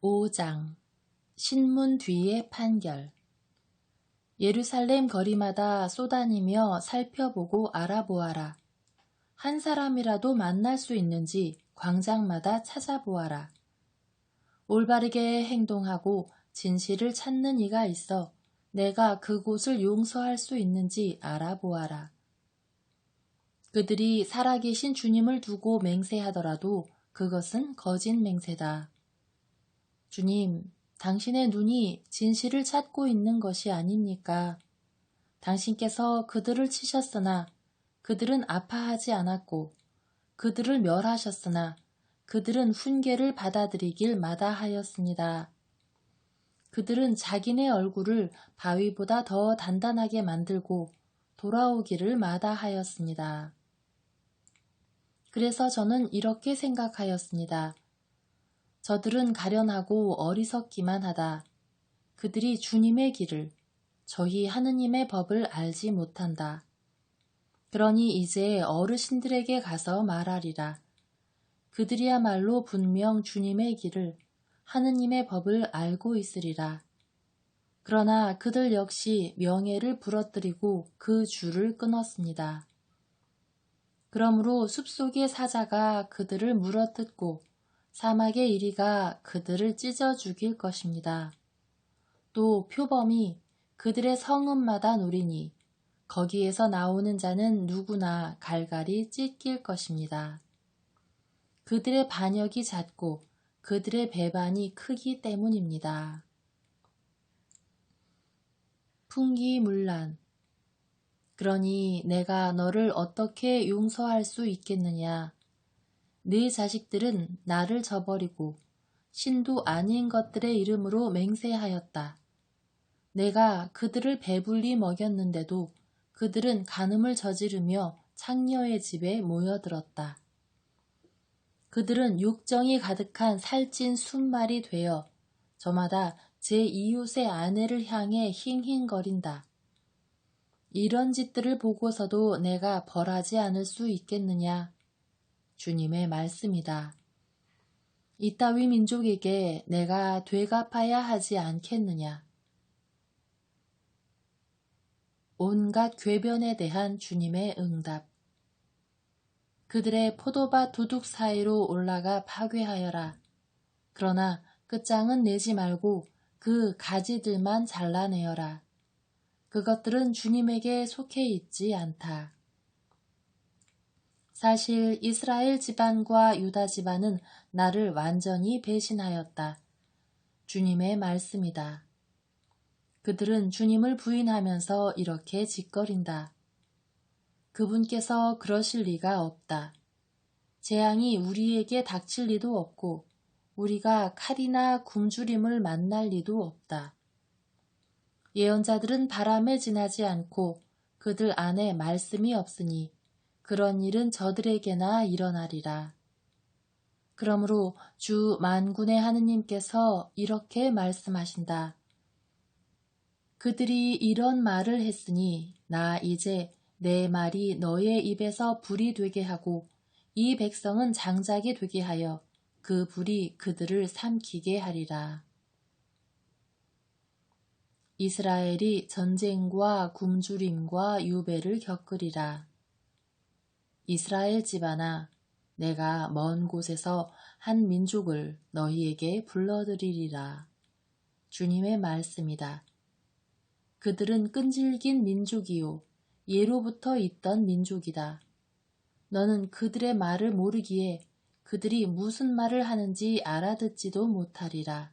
5장 신문 뒤의 판결. 예루살렘 거리마다 쏘다니며 살펴보고 알아보아라. 한 사람이라도 만날 수 있는지 광장마다 찾아보아라. 올바르게 행동하고 진실을 찾는 이가 있어 내가 그곳을 용서할 수 있는지 알아보아라. 그들이 살아계신 주님을 두고 맹세하더라도 그것은 거짓 맹세다. 주님, 당신의 눈이 진실을 찾고 있는 것이 아닙니까? 당신께서 그들을 치셨으나 그들은 아파하지 않았고 그들을 멸하셨으나 그들은 훈계를 받아들이길 마다하였습니다. 그들은 자기네 얼굴을 바위보다 더 단단하게 만들고 돌아오기를 마다하였습니다. 그래서 저는 이렇게 생각하였습니다. 저들은 가련하고 어리석기만 하다. 그들이 주님의 길을, 저희 하느님의 법을 알지 못한다. 그러니 이제 어르신들에게 가서 말하리라. 그들이야말로 분명 주님의 길을, 하느님의 법을 알고 있으리라. 그러나 그들 역시 명예를 부러뜨리고 그 줄을 끊었습니다. 그러므로 숲속의 사자가 그들을 물어뜯고 사막의 이리가 그들을 찢어 죽일 것입니다. 또 표범이 그들의 성읍마다 노리니 거기에서 나오는 자는 누구나 갈갈이 찢길 것입니다. 그들의 반역이 잦고 그들의 배반이 크기 때문입니다. 풍기문란. 그러니 내가 너를 어떻게 용서할 수 있겠느냐? 네 자식들은 나를 저버리고 신도 아닌 것들의 이름으로 맹세하였다. 내가 그들을 배불리 먹였는데도 그들은 간음을 저지르며 창녀의 집에 모여들었다. 그들은 욕정이 가득한 살찐 순말이 되어 저마다 제 이웃의 아내를 향해 힝힝거린다. 이런 짓들을 보고서도 내가 벌하지 않을 수 있겠느냐? 주님의 말씀이다. 이따위 민족에게 내가 되갚아야 하지 않겠느냐? 온갖 궤변에 대한 주님의 응답. 그들의 포도밭 두둑 사이로 올라가 파괴하여라. 그러나 끝장은 내지 말고 그 가지들만 잘라내어라. 그것들은 주님에게 속해 있지 않다. 사실 이스라엘 집안과 유다 집안은 나를 완전히 배신하였다. 주님의 말씀이다. 그들은 주님을 부인하면서 이렇게 짓거린다. 그분께서 그러실 리가 없다. 재앙이 우리에게 닥칠 리도 없고 우리가 칼이나 굶주림을 만날 리도 없다. 예언자들은 바람에 지나지 않고 그들 안에 말씀이 없으니 그런 일은 저들에게나 일어나리라. 그러므로 주 만군의 하느님께서 이렇게 말씀하신다. 그들이 이런 말을 했으니 나 이제 내 말이 너의 입에서 불이 되게 하고 이 백성은 장작이 되게 하여 그 불이 그들을 삼키게 하리라. 이스라엘이 전쟁과 굶주림과 유배를 겪으리라. 이스라엘 집안아, 내가 먼 곳에서 한 민족을 너희에게 불러들이리라. 주님의 말씀이다. 그들은 끈질긴 민족이요 예로부터 있던 민족이다. 너는 그들의 말을 모르기에 그들이 무슨 말을 하는지 알아듣지도 못하리라.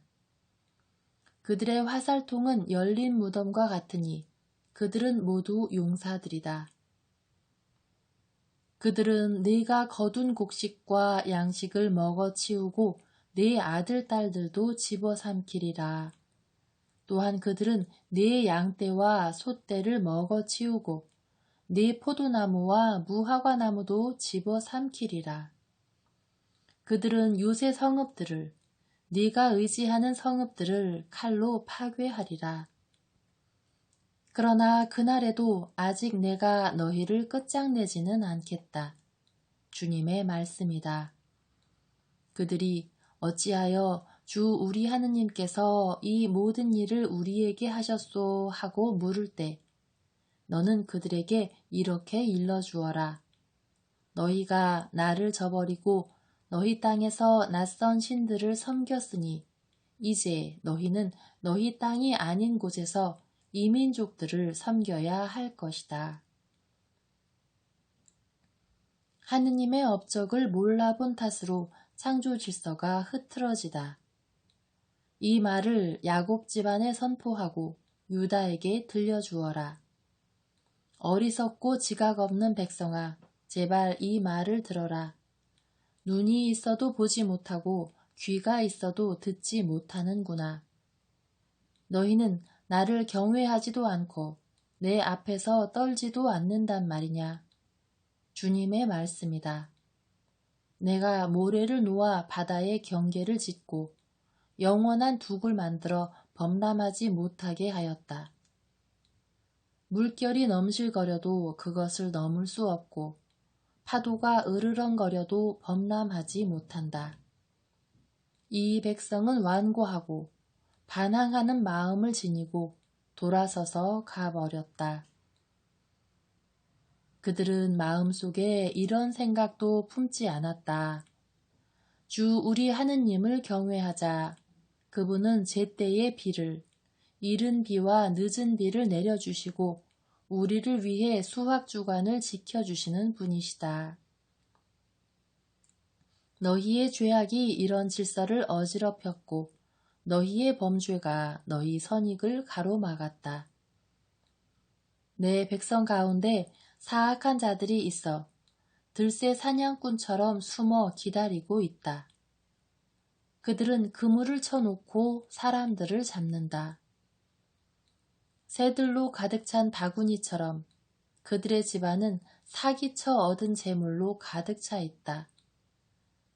그들의 화살통은 열린 무덤과 같으니 그들은 모두 용사들이다. 그들은 네가 거둔 곡식과 양식을 먹어치우고 네 아들 딸들도 집어삼키리라. 또한 그들은 네 양떼와 소떼를 먹어치우고 네 포도나무와 무화과나무도 집어삼키리라. 그들은 요새 성읍들을 네가 의지하는 성읍들을 칼로 파괴하리라. 그러나 그날에도 아직 내가 너희를 끝장내지는 않겠다. 주님의 말씀이다. 그들이 어찌하여 주 우리 하느님께서 이 모든 일을 우리에게 하셨소 하고 물을 때 너는 그들에게 이렇게 일러주어라. 너희가 나를 저버리고 너희 땅에서 낯선 신들을 섬겼으니 이제 너희는 너희 땅이 아닌 곳에서 이민족들을 섬겨야 할 것이다. 하느님의 업적을 몰라본 탓으로 창조 질서가 흐트러지다. 이 말을 야곱 집안에 선포하고 유다에게 들려주어라. 어리석고 지각 없는 백성아, 제발 이 말을 들어라. 눈이 있어도 보지 못하고 귀가 있어도 듣지 못하는구나. 너희는 나를 경외하지도 않고 내 앞에서 떨지도 않는단 말이냐. 주님의 말씀이다. 내가 모래를 놓아 바다에 경계를 짓고 영원한 둑을 만들어 범람하지 못하게 하였다. 물결이 넘실거려도 그것을 넘을 수 없고 파도가 으르렁거려도 범람하지 못한다. 이 백성은 완고하고 반항하는 마음을 지니고 돌아서서 가버렸다. 그들은 마음속에 이런 생각도 품지 않았다. 주 우리 하느님을 경외하자. 그분은 제때의 비를, 이른 비와 늦은 비를 내려주시고 우리를 위해 수확주간을 지켜주시는 분이시다. 너희의 죄악이 이런 질서를 어지럽혔고 너희의 범죄가 너희 선익을 가로막았다. 내 백성 가운데 사악한 자들이 있어 들새 사냥꾼처럼 숨어 기다리고 있다. 그들은 그물을 쳐놓고 사람들을 잡는다. 새들로 가득 찬 바구니처럼 그들의 집안은 사기쳐 얻은 재물로 가득 차 있다.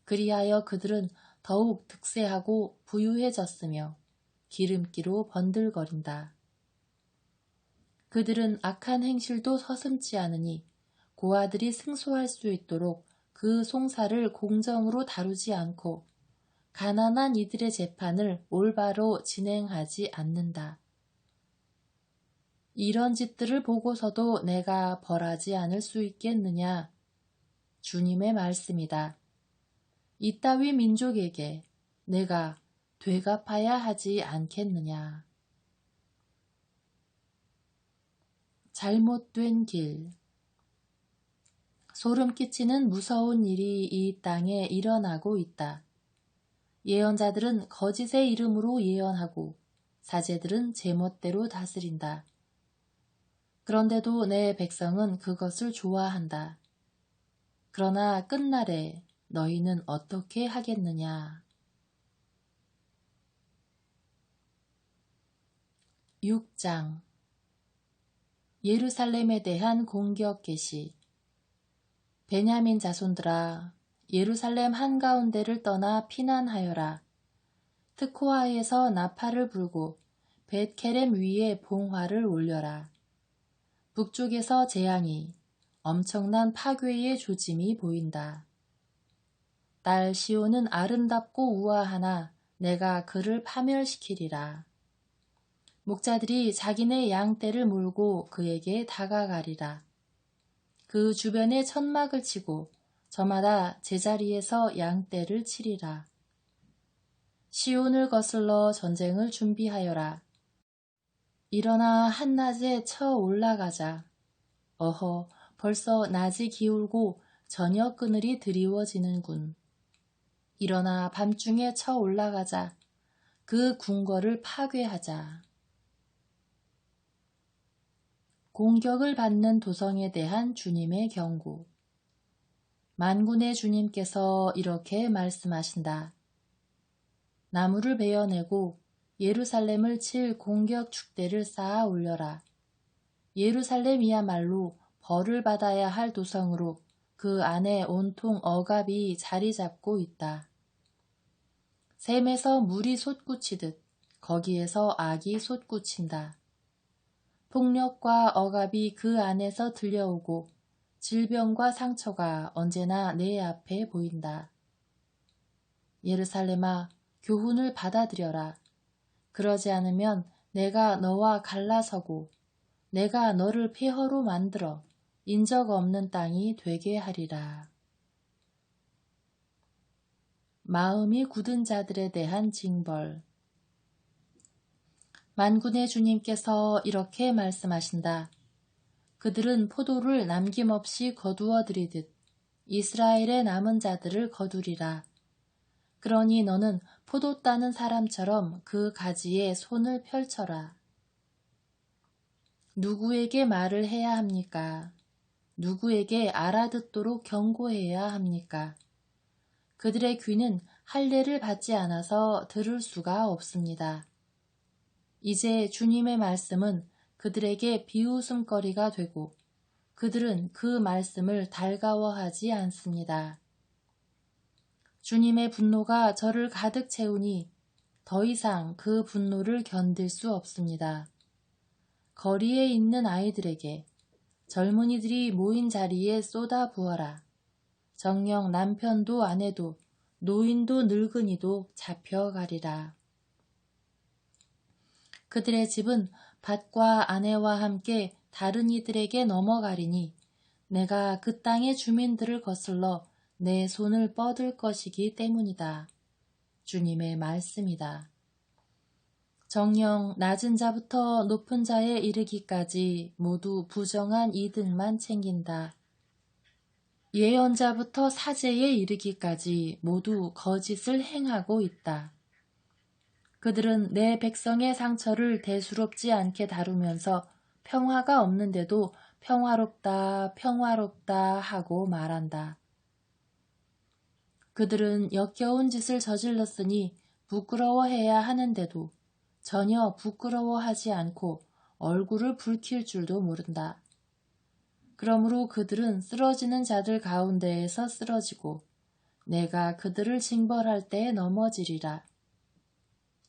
그리하여 그들은 더욱 득세하고 부유해졌으며 기름기로 번들거린다. 그들은 악한 행실도 서슴지 않으니 고아들이 승소할 수 있도록 그 송사를 공정으로 다루지 않고 가난한 이들의 재판을 올바로 진행하지 않는다. 이런 짓들을 보고서도 내가 벌하지 않을 수 있겠느냐? 주님의 말씀이다. 이따위 민족에게 내가 되갚아야 하지 않겠느냐? 잘못된 길. 소름 끼치는 무서운 일이 이 땅에 일어나고 있다. 예언자들은 거짓의 이름으로 예언하고 사제들은 제멋대로 다스린다. 그런데도 내 백성은 그것을 좋아한다. 그러나 끝날에 너희는 어떻게 하겠느냐? 6장 예루살렘에 대한 공격 계시. 베냐민 자손들아, 예루살렘 한가운데를 떠나 피난하여라. 트코아에서 나팔을 불고 벳케렘 위에 봉화를 올려라. 북쪽에서 재앙이, 엄청난 파괴의 조짐이 보인다. 딸 시온은 아름답고 우아하나 내가 그를 파멸시키리라. 목자들이 자기네 양떼를 몰고 그에게 다가가리라. 그 주변에 천막을 치고 저마다 제자리에서 양떼를 치리라. 시온을 거슬러 전쟁을 준비하여라. 일어나 한낮에 쳐 올라가자. 어허, 벌써 낮이 기울고 저녁 그늘이 드리워지는군. 일어나 밤중에 쳐 올라가자. 그 궁궐을 파괴하자. 공격을 받는 도성에 대한 주님의 경고. 만군의 주님께서 이렇게 말씀하신다. 나무를 베어내고 예루살렘을 칠 공격 축대를 쌓아 올려라. 예루살렘이야말로 벌을 받아야 할 도성으로 그 안에 온통 억압이 자리 잡고 있다. 샘에서 물이 솟구치듯 거기에서 악이 솟구친다. 폭력과 억압이 그 안에서 들려오고 질병과 상처가 언제나 내 앞에 보인다. 예루살렘아, 교훈을 받아들여라. 그러지 않으면 내가 너와 갈라서고 내가 너를 폐허로 만들어 인적 없는 땅이 되게 하리라. 마음이 굳은 자들에 대한 징벌. 만군의 주님께서 이렇게 말씀하신다. 그들은 포도를 남김없이 거두어 들이듯 이스라엘의 남은 자들을 거두리라. 그러니 너는 포도 따는 사람처럼 그 가지에 손을 펼쳐라. 누구에게 말을 해야 합니까? 누구에게 알아듣도록 경고해야 합니까? 그들의 귀는 할례를 받지 않아서 들을 수가 없습니다. 이제 주님의 말씀은 그들에게 비웃음거리가 되고 그들은 그 말씀을 달가워하지 않습니다. 주님의 분노가 저를 가득 채우니 더 이상 그 분노를 견딜 수 없습니다. 거리에 있는 아이들에게 젊은이들이 모인 자리에 쏟아 부어라. 정녕 남편도 아내도 노인도 늙은이도 잡혀가리라. 그들의 집은 밭과 아내와 함께 다른 이들에게 넘어가리니 내가 그 땅의 주민들을 거슬러 내 손을 뻗을 것이기 때문이다. 주님의 말씀이다. 정녕 낮은 자부터 높은 자에 이르기까지 모두 부정한 이들만 챙긴다. 예언자부터 사제에 이르기까지 모두 거짓을 행하고 있다. 그들은 내 백성의 상처를 대수롭지 않게 다루면서 평화가 없는데도 평화롭다, 평화롭다 하고 말한다. 그들은 역겨운 짓을 저질렀으니 부끄러워해야 하는데도 전혀 부끄러워하지 않고 얼굴을 붉힐 줄도 모른다. 그러므로 그들은 쓰러지는 자들 가운데에서 쓰러지고 내가 그들을 징벌할 때에 넘어지리라.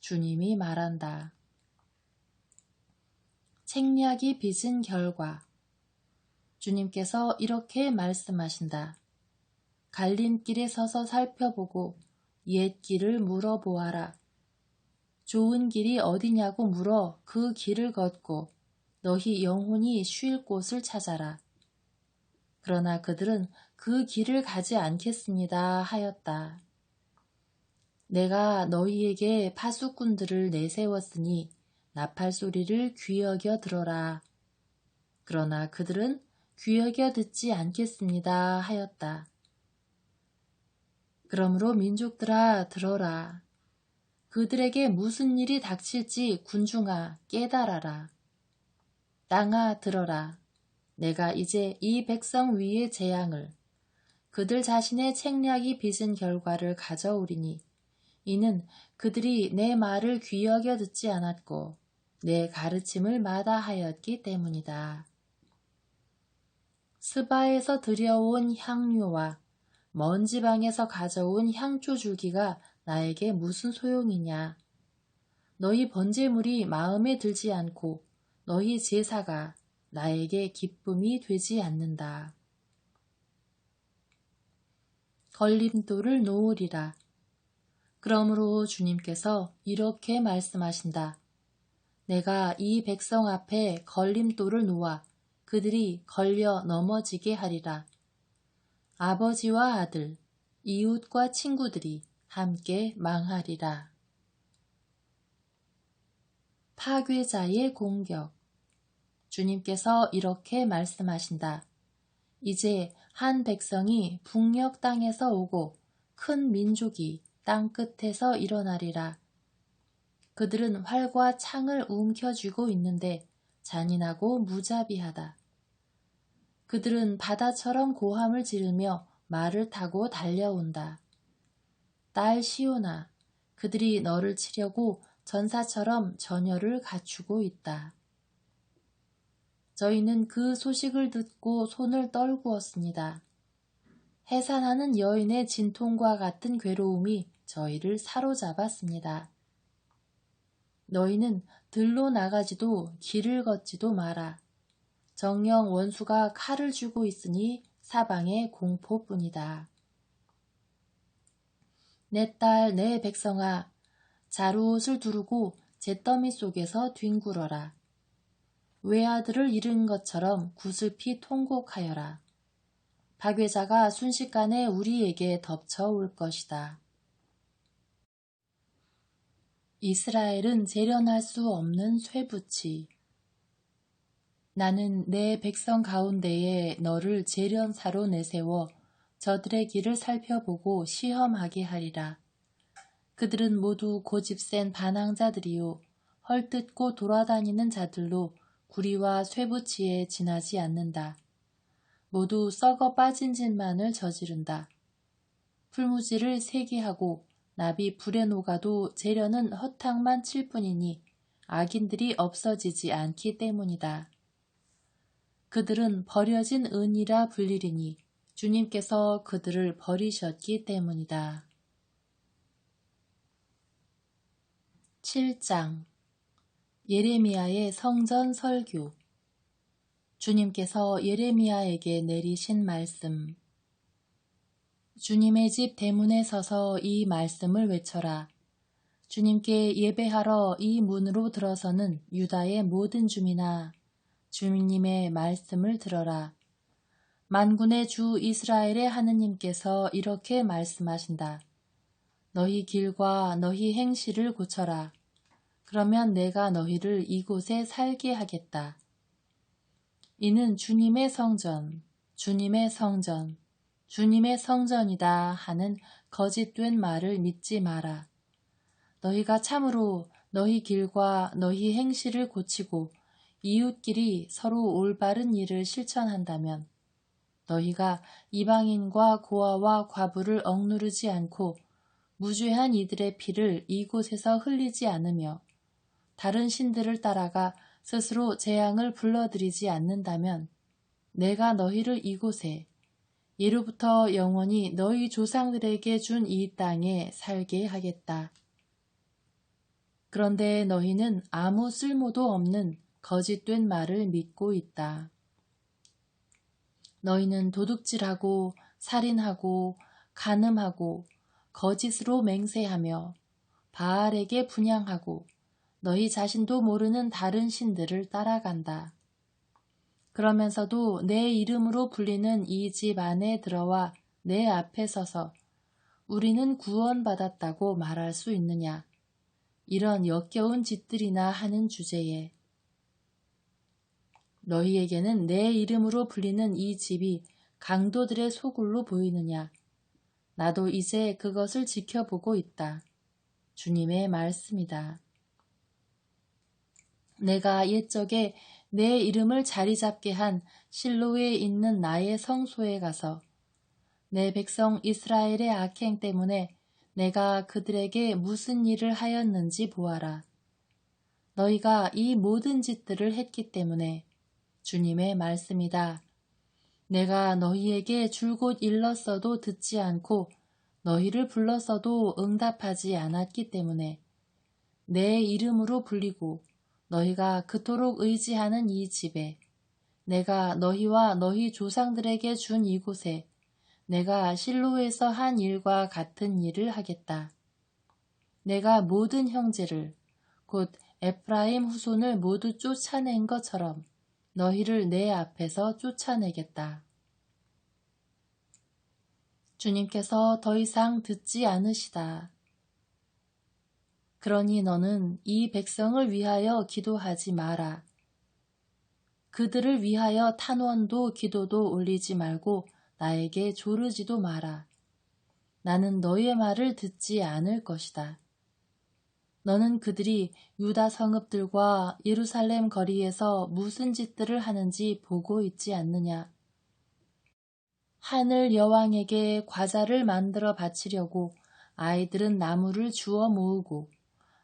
주님이 말한다. 책략이 빚은 결과. 주님께서 이렇게 말씀하신다. 갈림길에 서서 살펴보고 옛 길을 물어보아라. 좋은 길이 어디냐고 물어 그 길을 걷고 너희 영혼이 쉴 곳을 찾아라. 그러나 그들은 그 길을 가지 않겠습니다 하였다. 내가 너희에게 파수꾼들을 내세웠으니 나팔 소리를 귀여겨 들어라. 그러나 그들은 귀여겨 듣지 않겠습니다 하였다. 그러므로 민족들아 들어라. 그들에게 무슨 일이 닥칠지 군중아 깨달아라. 땅아 들어라. 내가 이제 이 백성 위의 재앙을 그들 자신의 책략이 빚은 결과를 가져오리니 이는 그들이 내 말을 귀여겨 듣지 않았고 내 가르침을 마다하였기 때문이다. 스바에서 들여온 향료와 먼 지방에서 가져온 향초 줄기가 나에게 무슨 소용이냐. 너희 번제물이 마음에 들지 않고 너희 제사가 나에게 기쁨이 되지 않는다. 걸림돌을 놓으리라. 그러므로 주님께서 이렇게 말씀하신다. 내가 이 백성 앞에 걸림돌을 놓아 그들이 걸려 넘어지게 하리라. 아버지와 아들, 이웃과 친구들이 함께 망하리라. 파괴자의 공격. 주님께서 이렇게 말씀하신다. 이제 한 백성이 북녘 땅에서 오고 큰 민족이 땅 끝에서 일어나리라. 그들은 활과 창을 움켜쥐고 있는데 잔인하고 무자비하다. 그들은 바다처럼 고함을 지르며 말을 타고 달려온다. 딸 시온아, 그들이 너를 치려고 전사처럼 전열을 갖추고 있다. 저희는 그 소식을 듣고 손을 떨구었습니다. 해산하는 여인의 진통과 같은 괴로움이 저희를 사로잡았습니다. 너희는 들로 나가지도 길을 걷지도 마라. 정녕 원수가 칼을 쥐고 있으니 사방의 공포뿐이다. 내 딸, 내 백성아, 자루옷을 두르고 잿더미 속에서 뒹굴어라. 외아들을 잃은 것처럼 구슬피 통곡하여라. 박외자가 순식간에 우리에게 덮쳐올 것이다. 이스라엘은 재련할 수 없는 쇠붙이. 나는 내 백성 가운데에 너를 재련사로 내세워 저들의 길을 살펴보고 시험하게 하리라. 그들은 모두 고집센 반항자들이요 헐뜯고 돌아다니는 자들로 구리와 쇠붙이에 지나지 않는다. 모두 썩어 빠진 짓만을 저지른다. 풀무지를 세게 하고 나비 불에 녹아도 재련은 허탕만 칠 뿐이니 악인들이 없어지지 않기 때문이다. 그들은 버려진 은이라 불리리니 주님께서 그들을 버리셨기 때문이다. 7장 예레미야의 성전 설교. 주님께서 예레미야에게 내리신 말씀. 주님의 집 대문에 서서 이 말씀을 외쳐라. 주님께 예배하러 이 문으로 들어서는 유다의 모든 주민아, 주님의 말씀을 들어라. 만군의 주 이스라엘의 하느님께서 이렇게 말씀하신다. 너희 길과 너희 행실을 고쳐라. 그러면 내가 너희를 이곳에 살게 하겠다. 이는 주님의 성전, 주님의 성전, 주님의 성전이다 하는 거짓된 말을 믿지 마라. 너희가 참으로 너희 길과 너희 행실을 고치고 이웃끼리 서로 올바른 일을 실천한다면 너희가 이방인과 고아와 과부를 억누르지 않고 무죄한 이들의 피를 이곳에서 흘리지 않으며 다른 신들을 따라가 스스로 재앙을 불러들이지 않는다면 내가 너희를 이곳에 예로부터 영원히 너희 조상들에게 준 이 땅에 살게 하겠다. 그런데 너희는 아무 쓸모도 없는 거짓된 말을 믿고 있다. 너희는 도둑질하고 살인하고 간음하고 거짓으로 맹세하며 바알에게 분향하고 너희 자신도 모르는 다른 신들을 따라간다. 그러면서도 내 이름으로 불리는 이 집 안에 들어와 내 앞에 서서 우리는 구원받았다고 말할 수 있느냐. 이런 역겨운 짓들이나 하는 주제에 너희에게는 내 이름으로 불리는 이 집이 강도들의 소굴로 보이느냐. 나도 이제 그것을 지켜보고 있다. 주님의 말씀이다. 내가 옛적에 내 이름을 자리 잡게 한 실로에 있는 나의 성소에 가서 내 백성 이스라엘의 악행 때문에 내가 그들에게 무슨 일을 하였는지 보아라. 너희가 이 모든 짓들을 했기 때문에 주님의 말씀이다. 내가 너희에게 줄곧 일렀어도 듣지 않고 너희를 불렀어도 응답하지 않았기 때문에 내 이름으로 불리고 너희가 그토록 의지하는 이 집에 내가 너희와 너희 조상들에게 준 이곳에 내가 실로에서 한 일과 같은 일을 하겠다. 내가 모든 형제를 곧 에프라임 후손을 모두 쫓아낸 것처럼 너희를 내 앞에서 쫓아내겠다. 주님께서 더 이상 듣지 않으시다. 그러니 너는 이 백성을 위하여 기도하지 마라. 그들을 위하여 탄원도 기도도 올리지 말고 나에게 조르지도 마라. 나는 너의 말을 듣지 않을 것이다. 너는 그들이 유다 성읍들과 예루살렘 거리에서 무슨 짓들을 하는지 보고 있지 않느냐. 하늘 여왕에게 과자를 만들어 바치려고 아이들은 나무를 주워 모으고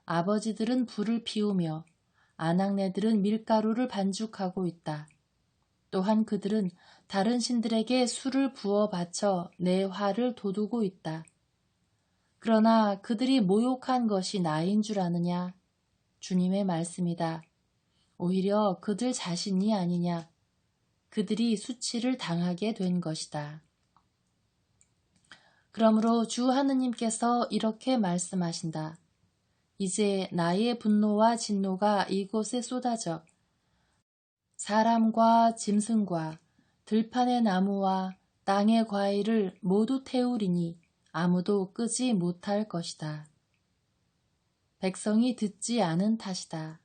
아버지들은 불을 피우며 아낙네들은 밀가루를 반죽하고 있다. 또한 그들은 다른 신들에게 술을 부어 바쳐 내 화를 돋우고 있다. 그러나 그들이 모욕한 것이 나인 줄 아느냐? 주님의 말씀이다. 오히려 그들 자신이 아니냐? 그들이 수치를 당하게 된 것이다. 그러므로 주 하느님께서 이렇게 말씀하신다. 이제 나의 분노와 진노가 이곳에 쏟아져 사람과 짐승과 들판의 나무와 땅의 과일을 모두 태우리니 아무도 끄지 못할 것이다. 백성이 듣지 않은 탓이다.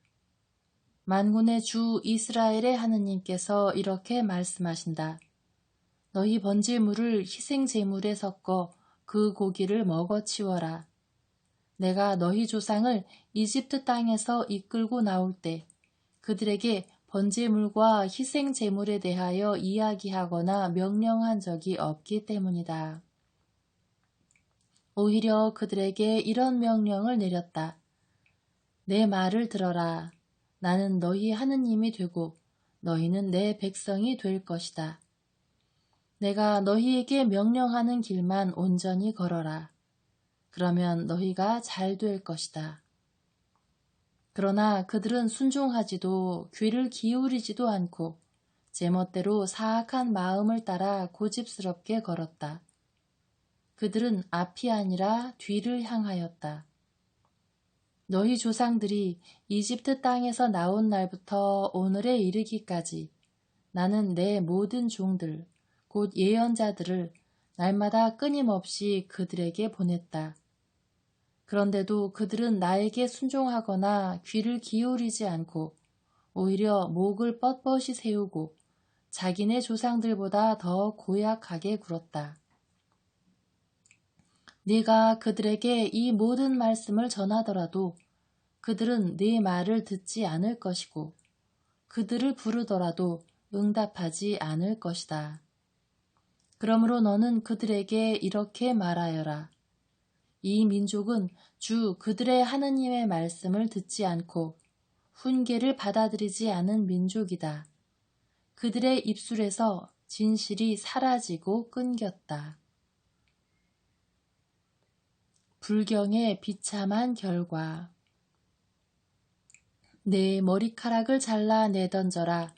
만군의 주 이스라엘의 하느님께서 이렇게 말씀하신다. 너희 번제물을 희생제물에 섞어 그 고기를 먹어치워라. 내가 너희 조상을 이집트 땅에서 이끌고 나올 때 그들에게 번제물과 희생제물에 대하여 이야기하거나 명령한 적이 없기 때문이다. 오히려 그들에게 이런 명령을 내렸다. 내 말을 들어라. 나는 너희 하느님이 되고 너희는 내 백성이 될 것이다. 내가 너희에게 명령하는 길만 온전히 걸어라. 그러면 너희가 잘 될 것이다. 그러나 그들은 순종하지도 귀를 기울이지도 않고 제멋대로 사악한 마음을 따라 고집스럽게 걸었다. 그들은 앞이 아니라 뒤를 향하였다. 너희 조상들이 이집트 땅에서 나온 날부터 오늘에 이르기까지 나는 내 모든 종들, 곧 예언자들을 날마다 끊임없이 그들에게 보냈다. 그런데도 그들은 나에게 순종하거나 귀를 기울이지 않고 오히려 목을 뻣뻣이 세우고 자기네 조상들보다 더 고약하게 굴었다. 네가 그들에게 이 모든 말씀을 전하더라도 그들은 네 말을 듣지 않을 것이고 그들을 부르더라도 응답하지 않을 것이다. 그러므로 너는 그들에게 이렇게 말하여라. 이 민족은 주 그들의 하느님의 말씀을 듣지 않고 훈계를 받아들이지 않은 민족이다. 그들의 입술에서 진실이 사라지고 끊겼다. 불경의 비참한 결과. 내 머리카락을 잘라 내던져라.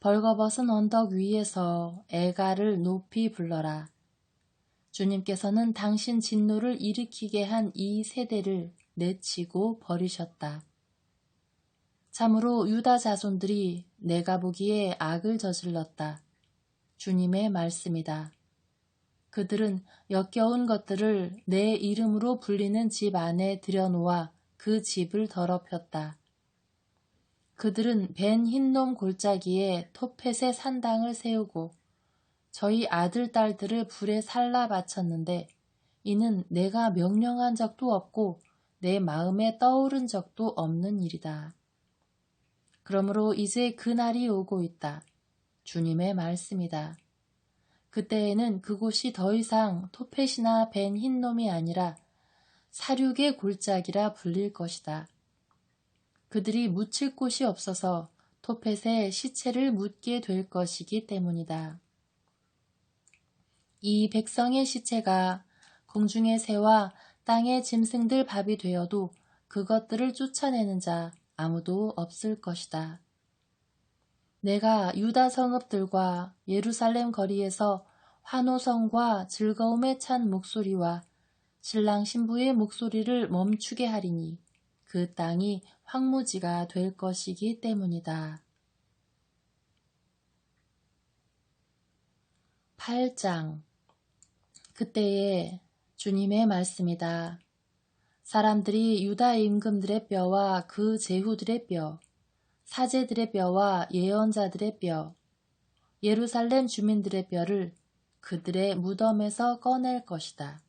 벌거벗은 언덕 위에서 애가를 높이 불러라. 주님께서는 당신 진노를 일으키게 한 이 세대를 내치고 버리셨다. 참으로 유다 자손들이 내가 보기에 악을 저질렀다. 주님의 말씀이다. 그들은 역겨운 것들을 내 이름으로 불리는 집 안에 들여놓아 그 집을 더럽혔다. 그들은 벤 흰놈 골짜기에 토펫의 산당을 세우고 저희 아들, 딸들을 불에 살라 바쳤는데 이는 내가 명령한 적도 없고 내 마음에 떠오른 적도 없는 일이다. 그러므로 이제 그날이 오고 있다. 주님의 말씀이다. 그때에는 그곳이 더 이상 토펫이나 벤 흰놈이 아니라 사륙의 골짜기라 불릴 것이다. 그들이 묻힐 곳이 없어서 토펫에 시체를 묻게 될 것이기 때문이다. 이 백성의 시체가 공중의 새와 땅의 짐승들 밥이 되어도 그것들을 쫓아내는 자 아무도 없을 것이다. 내가 유다 성읍들과 예루살렘 거리에서 환호성과 즐거움에 찬 목소리와 신랑 신부의 목소리를 멈추게 하리니 그 땅이 황무지가 될 것이기 때문이다. 8장. 그때에 주님의 말씀이다. 사람들이 유다 임금들의 뼈와 그 제후들의 뼈, 사제들의 뼈와 예언자들의 뼈, 예루살렘 주민들의 뼈를 그들의 무덤에서 꺼낼 것이다.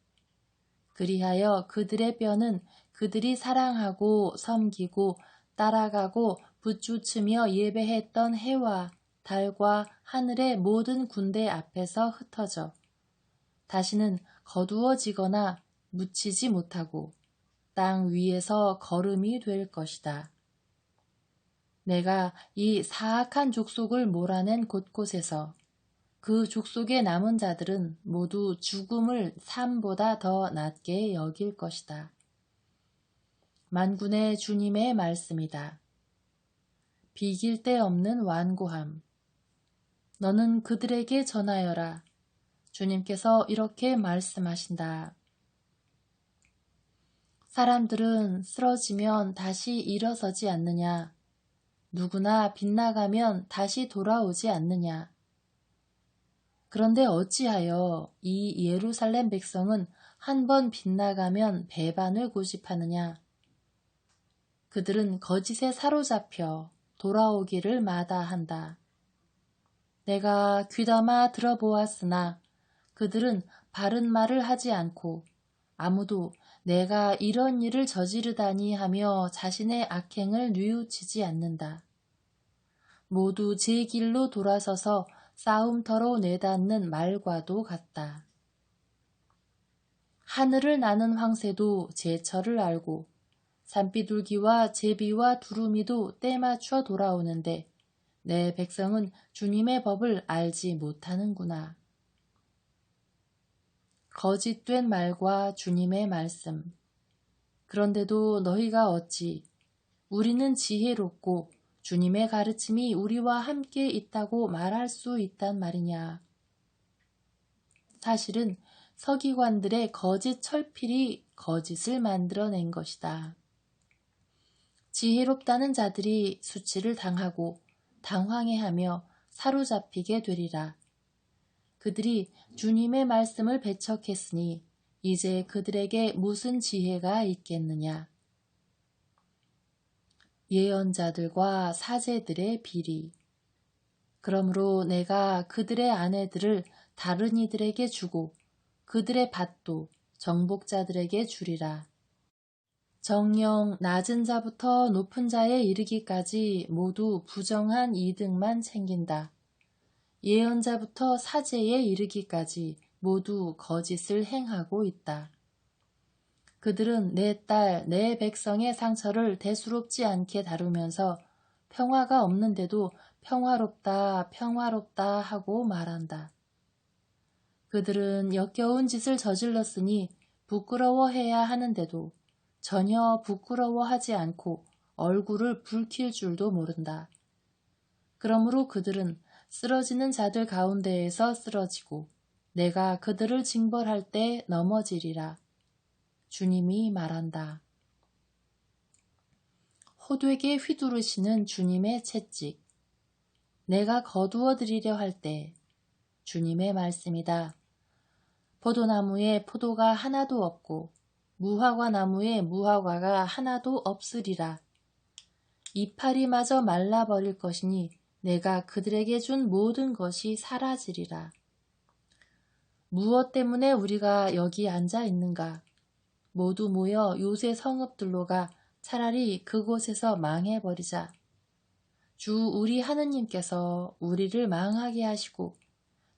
그리하여 그들의 뼈는 그들이 사랑하고 섬기고 따라가고 부추치며 예배했던 해와 달과 하늘의 모든 군대 앞에서 흩어져 다시는 거두어지거나 묻히지 못하고 땅 위에서 거름이 될 것이다. 내가 이 사악한 족속을 몰아낸 곳곳에서 그 족속의 남은 자들은 모두 죽음을 삶보다 더 낮게 여길 것이다. 만군의 주님의 말씀이다. 비길 데 없는 완고함. 너는 그들에게 전하여라. 주님께서 이렇게 말씀하신다. 사람들은 쓰러지면 다시 일어서지 않느냐? 누구나 빗나가면 다시 돌아오지 않느냐? 그런데 어찌하여 이 예루살렘 백성은 한 번 빗나가면 배반을 고집하느냐? 그들은 거짓에 사로잡혀 돌아오기를 마다한다. 내가 귀담아 들어보았으나 그들은 바른 말을 하지 않고 아무도 내가 이런 일을 저지르다니 하며 자신의 악행을 뉘우치지 않는다. 모두 제 길로 돌아서서 싸움터로 내닫는 말과도 같다. 하늘을 나는 황새도 제철을 알고 산비둘기와 제비와 두루미도 때 맞춰 돌아오는데 내 백성은 주님의 법을 알지 못하는구나. 거짓된 말과 주님의 말씀. 그런데도 너희가 어찌 우리는 지혜롭고 주님의 가르침이 우리와 함께 있다고 말할 수 있단 말이냐. 사실은 서기관들의 거짓 철필이 거짓을 만들어낸 것이다. 지혜롭다는 자들이 수치를 당하고 당황해하며 사로잡히게 되리라. 그들이 주님의 말씀을 배척했으니 이제 그들에게 무슨 지혜가 있겠느냐. 예언자들과 사제들의 비리. 그러므로 내가 그들의 아내들을 다른 이들에게 주고 그들의 밭도 정복자들에게 주리라. 정령 낮은 자부터 높은 자에 이르기까지 모두 부정한 이득만 챙긴다. 예언자부터 사제에 이르기까지 모두 거짓을 행하고 있다. 그들은 내 딸, 내 백성의 상처를 대수롭지 않게 다루면서 평화가 없는데도 평화롭다, 평화롭다 하고 말한다. 그들은 역겨운 짓을 저질렀으니 부끄러워해야 하는데도 전혀 부끄러워하지 않고 얼굴을 붉힐 줄도 모른다. 그러므로 그들은 쓰러지는 자들 가운데에서 쓰러지고 내가 그들을 징벌할 때 넘어지리라. 주님이 말한다. 호되게 휘두르시는 주님의 채찍. 내가 거두어 드리려 할 때 주님의 말씀이다. 포도나무에 포도가 하나도 없고 무화과 나무에 무화과가 하나도 없으리라. 이파리마저 말라버릴 것이니 내가 그들에게 준 모든 것이 사라지리라. 무엇 때문에 우리가 여기 앉아 있는가? 모두 모여 요새 성읍들로 가 차라리 그곳에서 망해버리자. 주 우리 하느님께서 우리를 망하게 하시고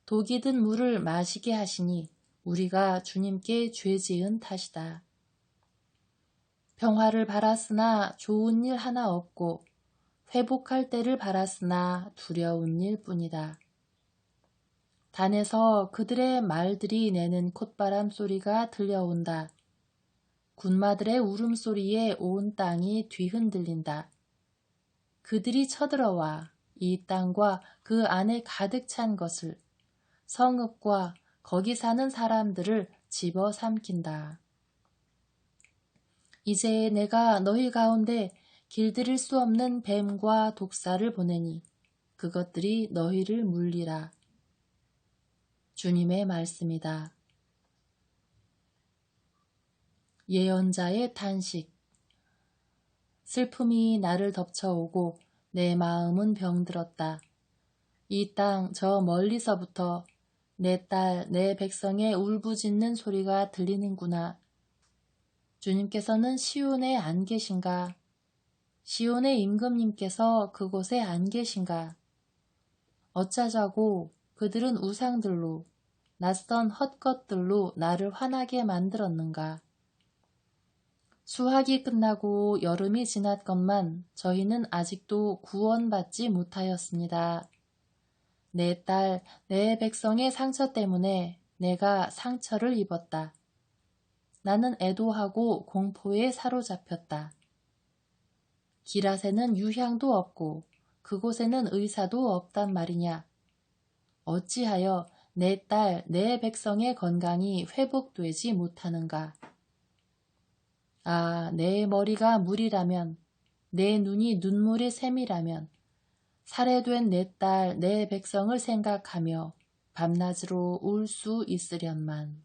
독이 든 물을 마시게 하시니 우리가 주님께 죄지은 탓이다. 평화를 바랐으나 좋은 일 하나 없고 회복할 때를 바랐으나 두려운 일뿐이다. 단에서 그들의 말들이 내는 콧바람 소리가 들려온다. 군마들의 울음소리에 온 땅이 뒤흔들린다. 그들이 쳐들어와 이 땅과 그 안에 가득 찬 것을, 성읍과 거기 사는 사람들을 집어삼킨다. 이제 내가 너희 가운데 길들일 수 없는 뱀과 독사를 보내니 그것들이 너희를 물리라. 주님의 말씀이다. 예언자의 탄식. 슬픔이 나를 덮쳐오고 내 마음은 병들었다. 이 땅 저 멀리서부터 내 딸, 내 백성의 울부짖는 소리가 들리는구나. 주님께서는 시온에 안 계신가? 시온의 임금님께서 그곳에 안 계신가? 어쩌자고 그들은 우상들로, 낯선 헛것들로 나를 화나게 만들었는가? 수학이 끝나고 여름이 지났건만 저희는 아직도 구원받지 못하였습니다. 내 딸, 내 백성의 상처 때문에 내가 상처를 입었다. 나는 애도하고 공포에 사로잡혔다. 기랏에는 유향도 없고 그곳에는 의사도 없단 말이냐. 어찌하여 내 딸, 내 백성의 건강이 회복되지 못하는가. 아, 내 머리가 물이라면, 내 눈이 눈물의 샘이라면, 살해된 내 딸, 내 백성을 생각하며 밤낮으로 울 수 있으련만.